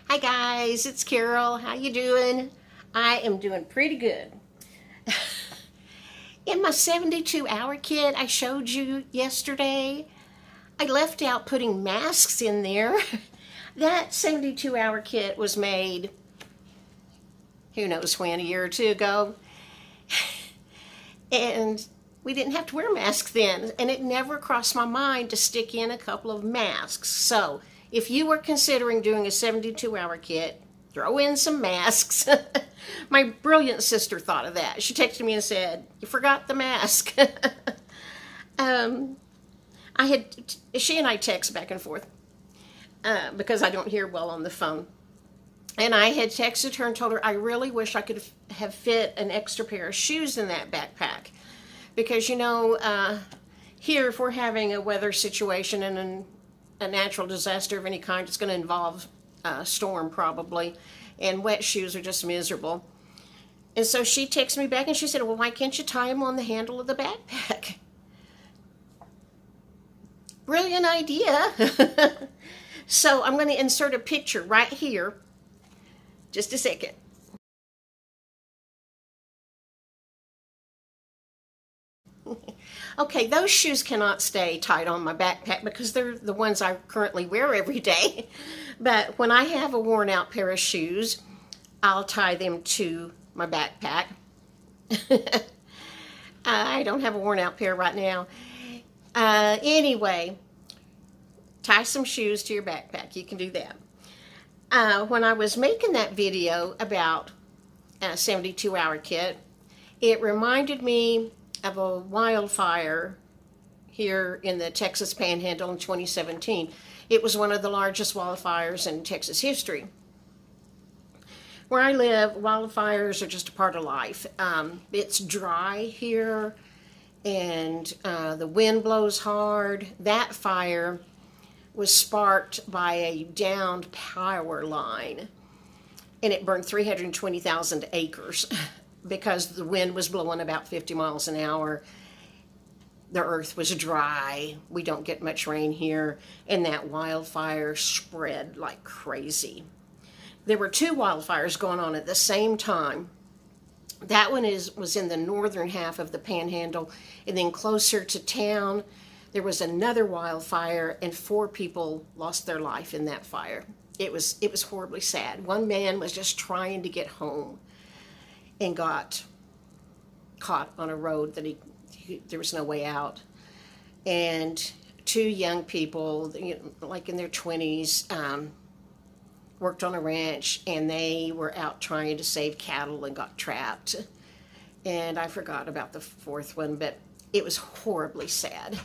Hi guys, it's Carol. How you doing? I am doing pretty good. In my 72-hour kit I showed you yesterday, I left out putting masks in there. That 72-hour kit was made, who knows when, a year or two ago. And we didn't have to wear masks then, and it never crossed my mind to stick in a couple of masks. So if you were considering doing a 72-hour kit, throw in some masks. My brilliant sister thought of that. She texted me and said, "You forgot the mask." She and I text back and forth because I don't hear well on the phone. And I had texted her and told her I really wish I could have fit an extra pair of shoes in that backpack. Because, you know, here if we're having a weather situation and a natural disaster of any kind, it's going to involve a storm probably. And wet shoes are just miserable. And so she texted me back and she said, "Well, why can't you tie them on the handle of the backpack?" Brilliant idea. So I'm going to insert a picture right here. Just a second. Okay, those shoes cannot stay tied on my backpack because they're the ones I currently wear every day. But when I have a worn out pair of shoes, I'll tie them to my backpack. I don't have a worn out pair right now. Anyway, tie some shoes to your backpack. You can do that. When I was making that video about a 72-hour kit, it reminded me of a wildfire here in the Texas Panhandle in 2017. It was one of the largest wildfires in Texas history. Where I live, wildfires are just a part of life. It's dry here, and the wind blows hard. That fire was sparked by a downed power line, and it burned 320,000 acres. Because the wind was blowing about 50 miles an hour. The earth was dry. We don't get much rain here. And that wildfire spread like crazy. There were two wildfires going on at the same time. That one was in the northern half of the Panhandle. And then closer to town, there was another wildfire, and 4 people lost their life in that fire. It was horribly sad. One man was just trying to get home and got caught on a road that there was no way out. And 2 young people, like in their 20s, worked on a ranch, and they were out trying to save cattle and got trapped. And I forgot about the 4th one, but it was horribly sad.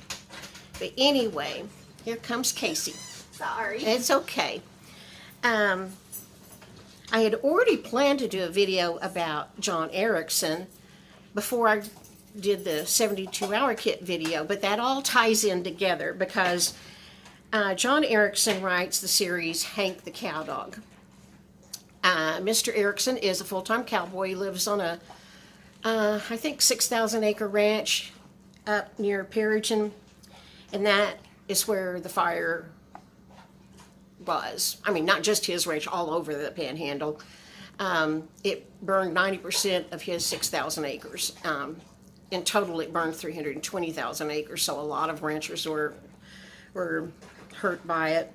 But anyway, here comes Casey. Sorry. It's okay. I had already planned to do a video about John Erickson before I did the 72-hour kit video, but that all ties in together because John Erickson writes the series Hank the Cowdog. Mr. Erickson is a full-time cowboy. He lives on a, I think, 6,000-acre ranch up near Perryton, and that is where the fire was. I mean, not just his ranch, all over the Panhandle. It burned 90% of his 6,000 acres. In total, it burned 320,000 acres, so a lot of ranchers were hurt by it.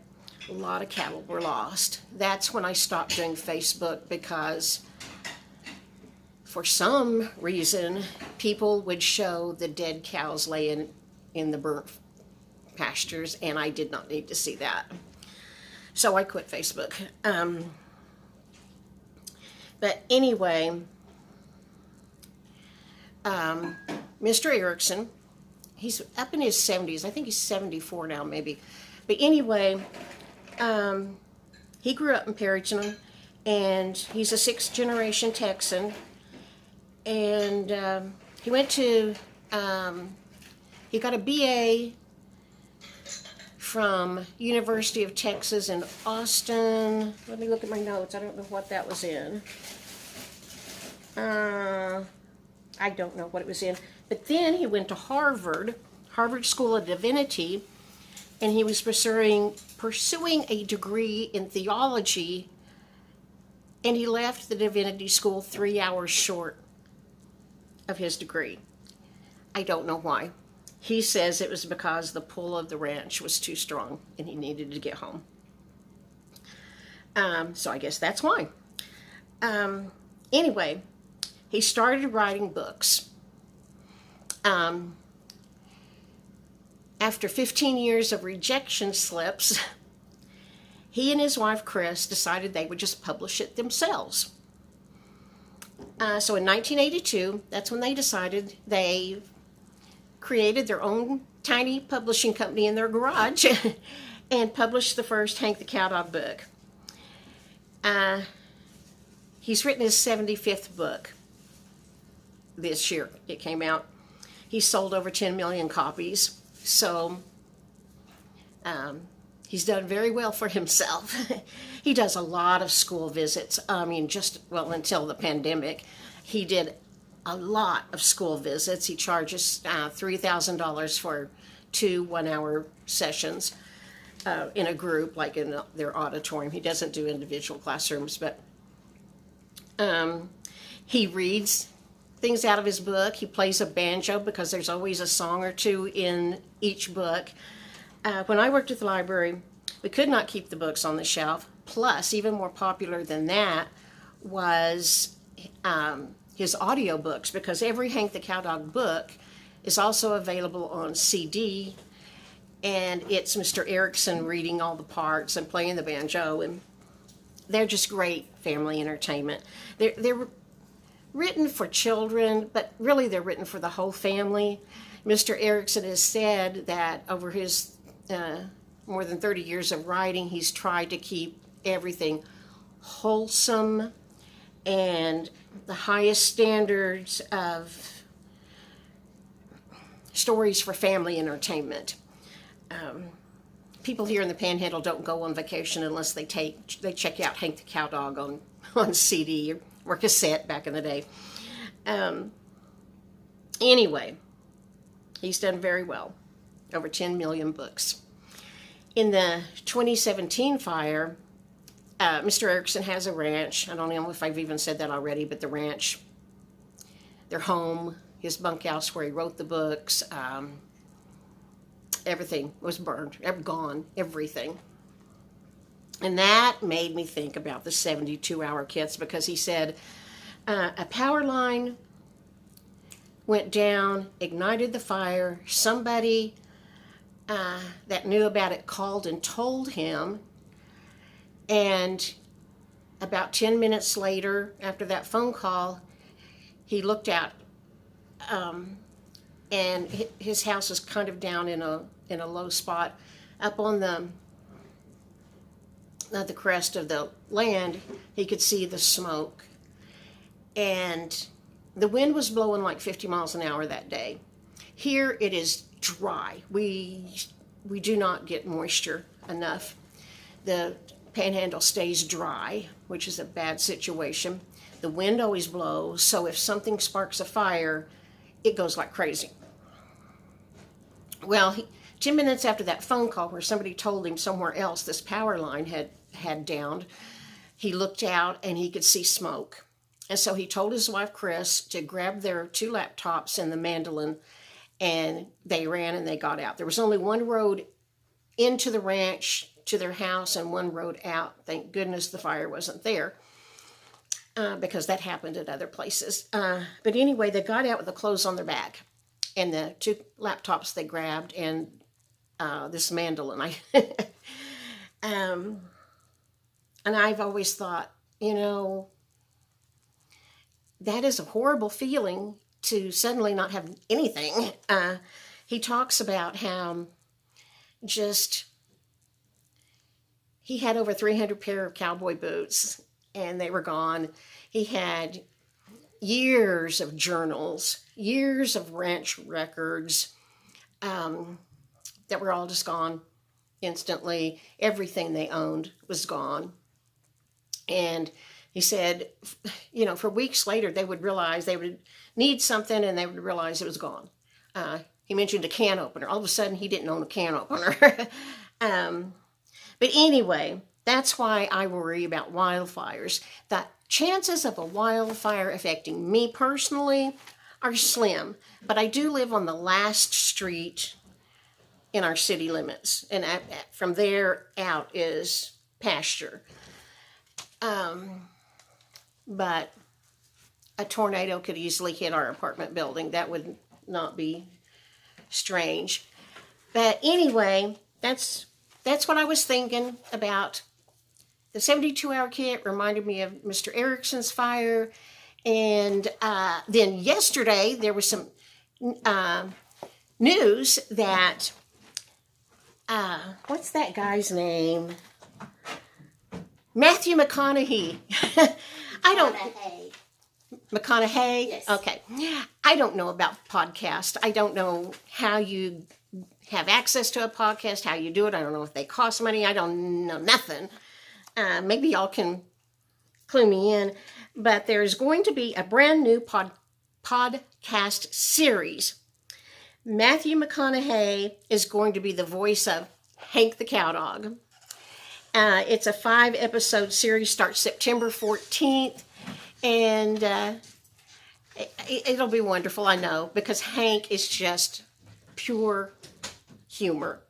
A lot of cattle were lost. That's when I stopped doing Facebook because for some reason, people would show the dead cows laying in the burnt pastures, and I did not need to see that. So I quit Facebook. But anyway, Mr. Erickson, he's up in his 70s. I think he's 74 now, maybe. But anyway, he grew up in Perryton, and he's a 6th-generation Texan. And he went to, he got a BA from University of Texas in Austin. Let me look at my notes. I don't know what that was in. I don't know what it was in. But then he went to Harvard School of Divinity, and he was pursuing pursuing a degree in theology, and he left the divinity school 3 hours short of his degree. I don't know why. He says it was because the pull of the ranch was too strong and he needed to get home. So I guess that's why. Anyway, he started writing books. After 15 years of rejection slips, he and his wife, Chris, decided they would just publish it themselves. So in 1982, that's when they decided they created their own tiny publishing company in their garage and published the first Hank the Cowdog book. He's written his 75th book this year. It came out. He sold over 10 million copies. So he's done very well for himself. He does a lot of school visits. I mean, until the pandemic, he did a lot of school visits. He charges $3,000 for 2 one-hour sessions in a group, like in their auditorium. He doesn't do individual classrooms, but he reads things out of his book. He plays a banjo because there's always a song or two in each book. When I worked at the library, we could not keep the books on the shelf. Plus, even more popular than that was his audiobooks, because every Hank the Cowdog book is also available on CD, and it's Mr. Erickson reading all the parts and playing the banjo, and they're just great family entertainment. They're written for children, but really they're written for the whole family. Mr. Erickson has said that over his more than 30 years of writing, he's tried to keep everything wholesome and the highest standards of stories for family entertainment. People here in the Panhandle don't go on vacation unless they check out Hank the Cowdog on CD or cassette back in the day. Anyway, he's done very well. Over 10 million books. In the 2017 fire, Mr. Erickson has a ranch. I don't know if I've even said that already, but the ranch, their home, his bunkhouse where he wrote the books, everything was burned, gone, everything. And that made me think about the 72-hour kits, because he said a power line went down, ignited the fire. Somebody that knew about it called and told him. And about 10 minutes later, after that phone call, he looked out, and his house is kind of down in a low spot up on the crest of the land. He could see the smoke, and the wind was blowing like 50 miles an hour that day. Here it is dry. We do not get moisture enough. The Panhandle stays dry, which is a bad situation. The wind always blows, so if something sparks a fire, it goes like crazy. Well, 10 minutes after that phone call where somebody told him somewhere else this power line had downed, he looked out and he could see smoke. And so he told his wife, Chris, to grab their 2 laptops and the mandolin, and they ran and they got out. There was only one road into the ranch to their house and one road out. Thank goodness the fire wasn't there, because that happened at other places. But anyway, they got out with the clothes on their back and the 2 laptops they grabbed and this mandolin. And I've always thought, that is a horrible feeling to suddenly not have anything. He talks about how he had over 300 pair of cowboy boots and they were gone. He had years of journals, years of ranch records that were all just gone instantly. Everything they owned was gone. And he said, for weeks later, they would realize they would need something and they would realize it was gone. He mentioned a can opener. All of a sudden, he didn't own a can opener. But anyway, that's why I worry about wildfires. The chances of a wildfire affecting me personally are slim, but I do live on the last street in our city limits, and from there out is pasture. But a tornado could easily hit our apartment building. That would not be strange. But anyway, that's what I was thinking about. The 72-hour kit reminded me of Mr. Erickson's fire. And then yesterday, there was some news that, what's that guy's name? Matthew McConaughey. McConaughey? Yes. Okay. I don't know about podcasts. I don't know how you have access to a podcast, how you do it. I don't know if they cost money. I don't know nothing. Maybe y'all can clue me in. But there's going to be a brand new podcast series. Matthew McConaughey is going to be the voice of Hank the Cowdog. It's a 5-episode series, starts September 14th. And it'll be wonderful, I know, because Hank is just pure humor.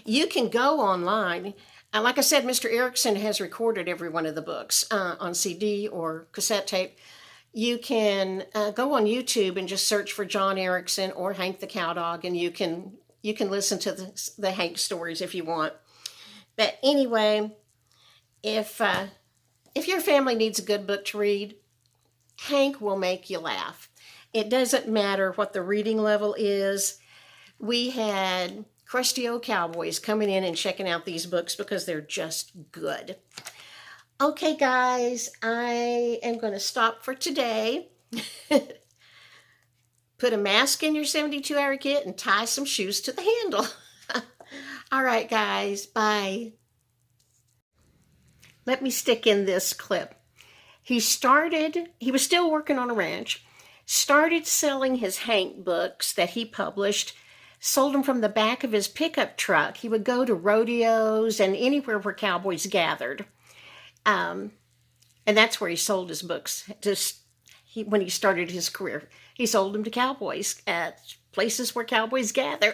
You can go online. Like I said, Mr. Erickson has recorded every one of the books on CD or cassette tape. You can go on YouTube and just search for John Erickson or Hank the Cowdog, and you can listen to the Hank stories if you want. But anyway, if your family needs a good book to read, Hank will make you laugh. It doesn't matter what the reading level is. We had crusty old cowboys coming in and checking out these books because they're just good. Okay, guys, I am going to stop for today. Put a mask in your 72-hour kit and tie some shoes to the handle. All right, guys, bye. Let me stick in this clip. He was still working on a ranch, started selling his Hank books that he published, sold them from the back of his pickup truck. He would go to rodeos and anywhere where cowboys gathered. And that's where he sold his books. When he started his career, he sold them to cowboys at places where cowboys gather.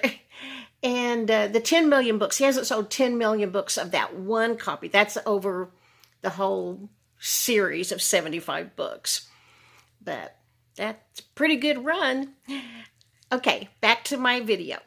And the 10 million books, he hasn't sold 10 million books of that one copy. That's over the whole series of 75 books. But that's a pretty good run. Okay, back to my video.